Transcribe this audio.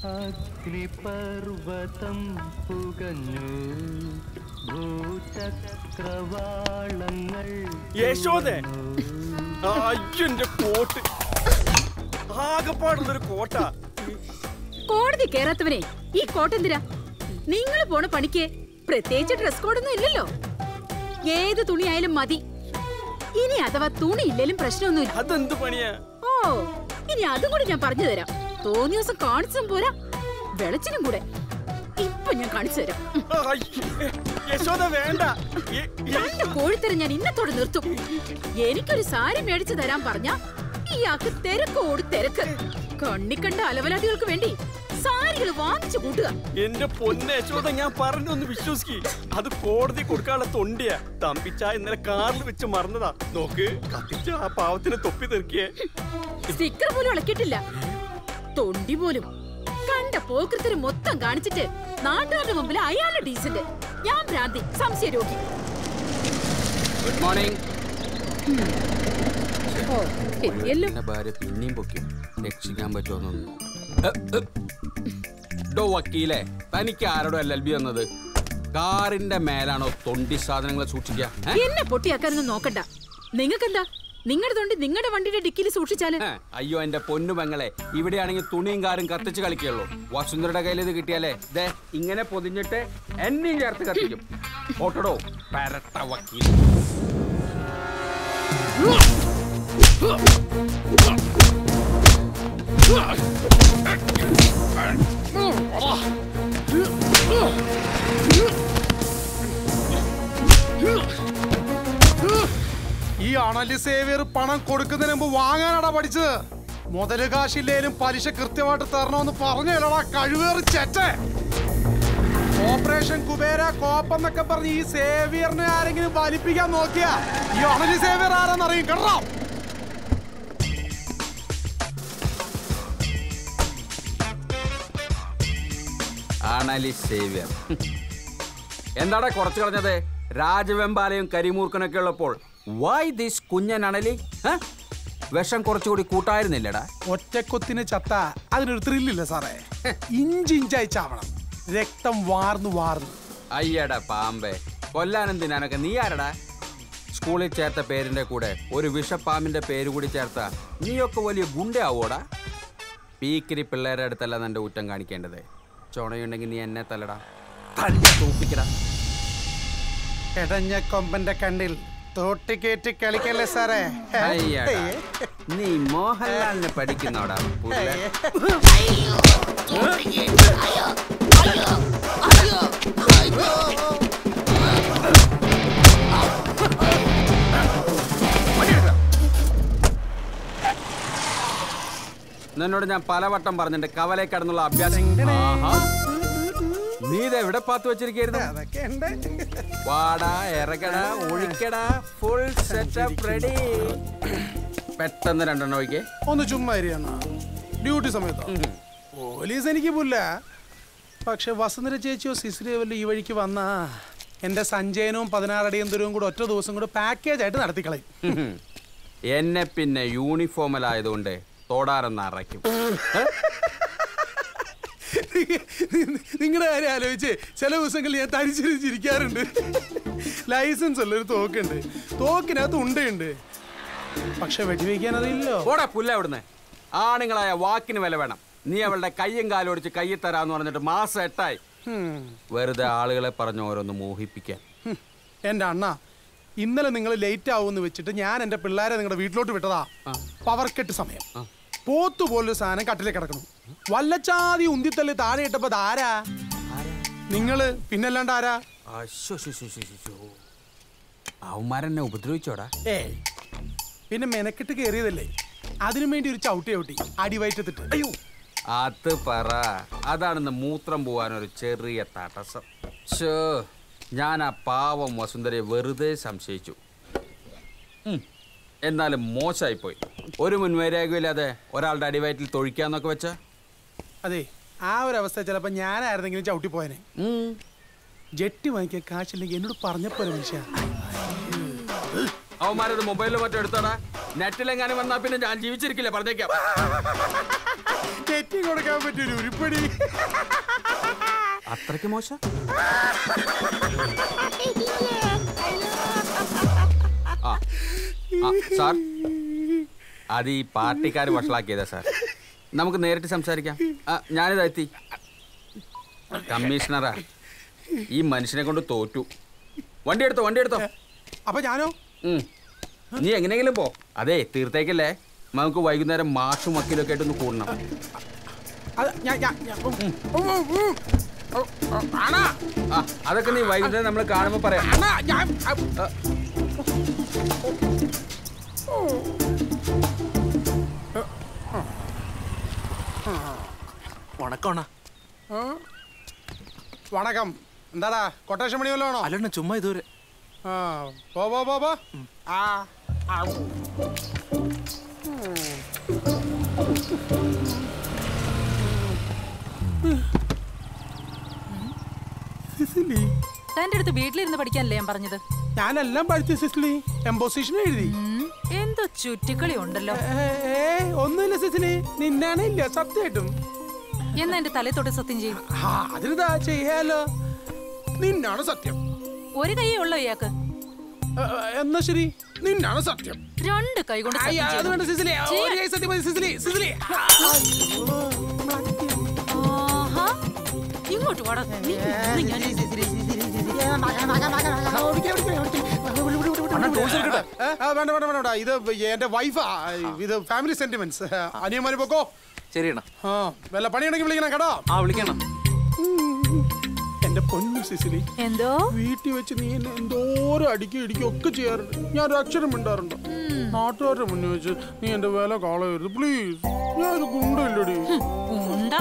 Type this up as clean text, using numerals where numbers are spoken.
അഗ്നിപർവതം പുകഞ്ഞു ഭൂചക്രവാളങ്ങൾ. യശോദേ, അയ്യന്റെ coat ആകെപ്പാടുള്ളൊരു Kota. കോടതി കേറാത്തവനെ ഈ കോട്ടെന്തിരാ? നിങ്ങൾ പോണ പണിക്ക് പ്രത്യേകിച്ച് ഡ്രസ് കോഡൊന്നും ഇല്ലല്ലോ. ഏത് തുണിയായാലും മതി. ഇനി അഥവാ തുണി ഇല്ലേലും പ്രശ്നമൊന്നുമില്ല. അതെന്ത് പണിയാ? ഓ, ഇനി അതും കൂടി ഞാൻ പറഞ്ഞു തരാം. തോന്നിയ ദിവസം കാണിച്ചും പോരാ, വെളച്ചിനും കൂടെ. ഇപ്പൊ ഞാൻ കാണിച്ചു തരാം. യശോദ വേണ്ട. എന്റെ കോഴിത്തരം ഞാൻ ഇന്നത്തോടെ നിർത്തും. എനിക്കൊരു സാരി മേടിച്ചു തരാൻ പറഞ്ഞ ഇയാൾക്ക് തിരക്കോട് തിരക്ക്. കണ്ണിക്കണ്ട അലവലാദികൾക്ക് വേണ്ടി സാരികൾ വാങ്ങിച്ചു കൂട്ടുക. എന്റെ പൊന്ന യശോദ, ഞാൻ പറഞ്ഞൊന്ന് വിശ്വസിക്ക്. അത് കോടതി കൊടുക്കാനുള്ള തൊണ്ടിയാ. തമ്പിച്ച ഇന്നലെ കാറിൽ വെച്ച് മറന്നതാ. നോക്ക്, കത്തിച്ച ആ പാവത്തിന് തൊപ്പി തെറിക്കിയേ. സ്റ്റിക്കർ പോലും ഇളക്കിയിട്ടില്ല, തൊണ്ടി പോലും. കണ്ട പോക്കൃത്തിന് മൊത്തം കാണിച്ചിട്ട് നാട്ടുകാരുടെ മുമ്പിൽ അയാളുടെ ഡീസന്റ്, ഞാൻ ഭ്രാന്തി, സംശയ രോഗി. Good morning. ഭാര്യ പിന്നെയും പൊക്കി രക്ഷിക്കാൻ പറ്റുമെന്നൊന്നും. വക്കീലെ, തനിക്ക് ആരോടോ LLB വന്നത്? കാറിന്റെ മേലാണോ തൊണ്ടി സാധനങ്ങൾ സൂക്ഷിക്കുക? എന്നെ പൊട്ടിയാക്കാനൊന്നും നോക്കണ്ട. നിങ്ങൾക്കെന്താ? നിങ്ങളുടെ തൊണ്ടി നിങ്ങളുടെ വണ്ടിയുടെ ഡിക്കിയിൽ സൂക്ഷിച്ചാല്? അയ്യോ എന്റെ പൊന്നു പെങ്ങളെ, ഇവിടെയാണെങ്കിൽ തുണിയും കാറും കത്തിച്ച് കളിക്കുള്ളൂ. വസുന്ധരയുടെ കയ്യിൽ ഇത് കിട്ടിയാലേ ദേ ഇങ്ങനെ പൊതിഞ്ഞിട്ട് എന്നെയും ചേർത്ത് കത്തിക്കും. ഓട്ടടോ പരട്ട വക്കീൽ. ഈ അണലി സേവിയർ പണം കൊടുക്കുന്നതിന് മുമ്പ് വാങ്ങാനാടാ പഠിച്ചത്. മുതല് കാശില്ലേലും പലിശ കൃത്യമായിട്ട് തരണമെന്ന് പറഞ്ഞല്ലോടാ കഴിവേറി ചെറ്റേ. ഓപ്പറേഷൻ കുബേര കോപ്പം എന്നൊക്കെ പറഞ്ഞ് ഈ സേവിയറിനെ ആരെങ്കിലും വലിപ്പിക്കാൻ നോക്കിയാ ഈ അണലി സേവിയർ ആരാന്നറിയും കേട്ടോ. അണലി സേവിയർ എന്താടാ കുറച്ച് കളഞ്ഞത്? രാജവെമ്പാലയും കരിമൂർക്കനൊക്കെ ഉള്ളപ്പോൾ വൈ ദിസ് കുഞ്ഞൻ അണലി? വിഷം കുറച്ചുകൂടി കൂട്ടായിരുന്നില്ലടാ. ഒറ്റക്കൊത്തിന് ചത്ത അതിനൊരു ത്രില്ലില്ല സാറേ. ഇഞ്ചിഞ്ചായി ചാവണം, രക്തം വാർന്നു വാർന്നു. അയ്യടാ പാമ്പേ, കൊല്ലാനും തിന്നാനൊക്കെ നീ ആരടാ? സ്കൂളിൽ ചേർത്ത പേരിന്റെ കൂടെ ഒരു വിഷപ്പാമ്പിന്റെ പേര് കൂടി ചേർത്ത നീയൊക്കെ വലിയ ഗുണ്ടയാവോടാ? പീക്കിരി പിള്ളേരുടെ അടുത്തല്ല നിന്റെ ഊറ്റം കാണിക്കേണ്ടത്. ചുണയുണ്ടെങ്കിൽ നീ എന്നെ തല്ലടാ, തന്നെ തൂപ്പിക്കടാ. എടഞ്ഞ കൊമ്പന്റെ കണ്ണിൽ തോട്ടിക്കേറ്റി കളിക്കല്ലേ സാറേ. നീ മോഹൻലാലിനെ പഠിക്കുന്നോടാ. നിന്നോട് ഞാൻ പലവട്ടം പറഞ്ഞിട്ട് കവലയിൽ കടന്നുള്ള അഭ്യാസം. നീ ഇതെവിടെ പാത്ത് വെച്ചിരിക്കുന്നു? വാടാ, ഇറങ്ങടാ, ഒഴിക്കടാ, ഫുൾ സെറ്റപ്പ് റെഡി. പെട്ടെന്ന് രണ്ടെണ്ണം ഒഴിക്കേ. ഒന്ന് ചുമ്മാ ഡ്യൂട്ടി സമയത്തോ? പോലീസ് എനിക്ക് പുല്ല. പക്ഷെ വസുന്ധര ചേച്ചിയോ സിസിലിയോ വല്ല ഈ വഴിക്ക് വന്നാ എന്റെ സഞ്ചയനവും 16 അടിയന്തരവും കൂടെ ഒറ്റ ദിവസം കൂടെ പാക്കേജ് ആയിട്ട് നടത്തിക്കളയും. എന്നെ പിന്നെ യൂണിഫോമിലായതുകൊണ്ട് തോടാറെന്ന് അറയ്ക്കും. നിങ്ങളുടെ കാര്യം ആലോചിച്ച് ചില ദിവസങ്ങളിൽ ഞാൻ തരിച്ചിരിക്കാറുണ്ട്. ലൈസൻസ് ഉള്ളൊരു തോക്കുണ്ട്, തോക്കിനകത്ത് ഉണ്ടയുണ്ട്, പക്ഷെ വെടിവെക്കാൻ അതില്ലോ. ഓടാ പുല്ല അവിടുന്ന്. ആണുങ്ങളായ വാക്കിന് വില വേണം. നീ അവളുടെ കയ്യും കാലും ഒടിച്ച് കയ്യിൽ തരാന്ന് പറഞ്ഞിട്ട് മാസം 8 വെറുതെ ആളുകളെ പറഞ്ഞ് ഓരോന്ന് മോഹിപ്പിക്കാൻ. എന്റെ അണ്ണ, ഇന്നലെ നിങ്ങൾ ലേറ്റ് ആവുമെന്ന് വെച്ചിട്ട് ഞാൻ എന്റെ പിള്ളേരെ നിങ്ങളുടെ വീട്ടിലോട്ട് വിട്ടതാ. പവർ കെട്ട് സമയം. പോത്തു പോലൊരു സാധനം കട്ടിലേക്ക് കിടക്കണം. വല്ലച്ചാതി ഉന്തിത്തല്ല് താഴെ ഇട്ടപ്പോ ആരാ? നിങ്ങള്, പിന്നല്ലാണ്ട് ആരാ? അവന്മാരെന്നെ ഉപദ്രവിച്ചോടാ. പിന്നെ മെനക്കെട്ട് കയറിയതല്ലേ, അതിനു വേണ്ടി ഒരു ചവിട്ടി അടിവയറ്റത്തിട്ട്. അയ്യോ, അത് പറ. അതാണെന്ന് മൂത്രം പോവാനൊരു ചെറിയ തടസ്സം. ഞാൻ ആ പാവം വസുന്ധരയെ വെറുതെ സംശയിച്ചു. എന്നാലും മോശമായിപ്പോയി. ഒരു മുൻവൈരാഗ്യമില്ലാതെ ഒരാളുടെ അടിവയറ്റിൽ തൊഴിക്കാന്നൊക്കെ വെച്ച. അതെ, ആ ഒരു അവസ്ഥ ചിലപ്പോ ഞാനായിരുന്നെങ്കിലും ചവിട്ടി പോയനെ. ജെട്ടി വാങ്ങിക്കാൻ കാശില്ലെങ്കിൽ എന്നോട് പറഞ്ഞപ്പോലെ മനുഷ്യ. അവന്മാരത് മൊബൈലിൽ മറ്റോ എടുത്തോടാ. നെറ്റിലെങ്ങാനും വന്നാ പിന്നെ ഞാൻ ജീവിച്ചിരിക്കില്ല, പറഞ്ഞേക്കാം. ചെറ്റി കൊടുക്കാൻ പറ്റൊരു ഉരുപ്പടി. അത്രയ്ക്ക് മോശം? സാർ, അത് ഈ പാർട്ടിക്കാർ വഷളാക്കിയതാ സാർ. നമുക്ക് നേരിട്ട് സംസാരിക്കാം. ഞാനിതാ എത്തി. കമ്മീഷണറാ, ഈ മനുഷ്യനെ കൊണ്ട് തോറ്റു. വണ്ടി എടുത്തോ. അപ്പൊ ഞാനോ? നീ എങ്ങനെയെങ്കിലും പോ. അതെ, തീർത്തേക്കല്ലേ. നമുക്ക് വൈകുന്നേരം മാഷും വക്കീലൊക്കെ ആയിട്ടൊന്ന് കൂടണം. അതൊക്കെ നീ വൈകുന്നേരം നമ്മൾ കാണുമ്പോ പറയാം. വണക്കം. എന്താടാ കൊട്ടേഷൻ പണി വല്ലോ? അല്ലണ്ണ ചുമ്മാ ഇതുവരെ. പോ. തന്റെ അടുത്ത് വീട്ടിലിരുന്ന് പഠിക്കാനല്ലേ ഞാൻ പറഞ്ഞത്? ഞാനെല്ലാം പഠിച്ചു സിസിലി. എംപോസിഷൻ എഴുതി. എന്തോ ചുറ്റിക്കളി ഉണ്ടല്ലോ. ഒന്നുമില്ല സിസിലി, നിന്നാണ് ഇല്ല സത്യമായിട്ടും. എന്നാ എന്റെ തലേ തൊട്ട് സത്യം ചെയ്യും. അതിനെന്താ ചെയ്യാലോ? നിന്നാണ് സത്യം. ഒരു കൈയേ ഉള്ളോ ഇയാൾക്ക്? എന്നാ ശരി, നിന്നാണ് സത്യം. രണ്ട് കൈ കൊണ്ട് അത് വേണ്ട സിസിലി, ഒരു കൈ സത്യം മതി സിസിലി. ഇങ്ങോട്ട് വാടാ. വേണ്ട, ഇത് എന്റെ വൈഫാ. ഇത് ഫാമിലി സെന്റിമെന്റ്സ്. അനിയന്മാര് പോക്കോ. ശരിയണ്ണ. വല്ല പണിയുണ്ടെങ്കിൽ വിളിക്കണം കേട്ടോ. വിളിക്കണം. എന്റെ പൊന്നു സിസിലി, എന്തോ വീട്ടിൽ വെച്ച് നീ എന്നെ എന്തോരം ഇടിക്കും ഒക്കെ ചെയ്യാറുണ്ട്. ഞാൻ ഒരു അക്ഷരം മിണ്ടാറുണ്ട്. നാട്ടുകാരുടെ മുന്നിൽ വെച്ച് നീ എന്റെ വില കളയരുത് പ്ലീസ്. ഞാനൊരു ഗുണ്ടല്ലടി. ഉണ്ട.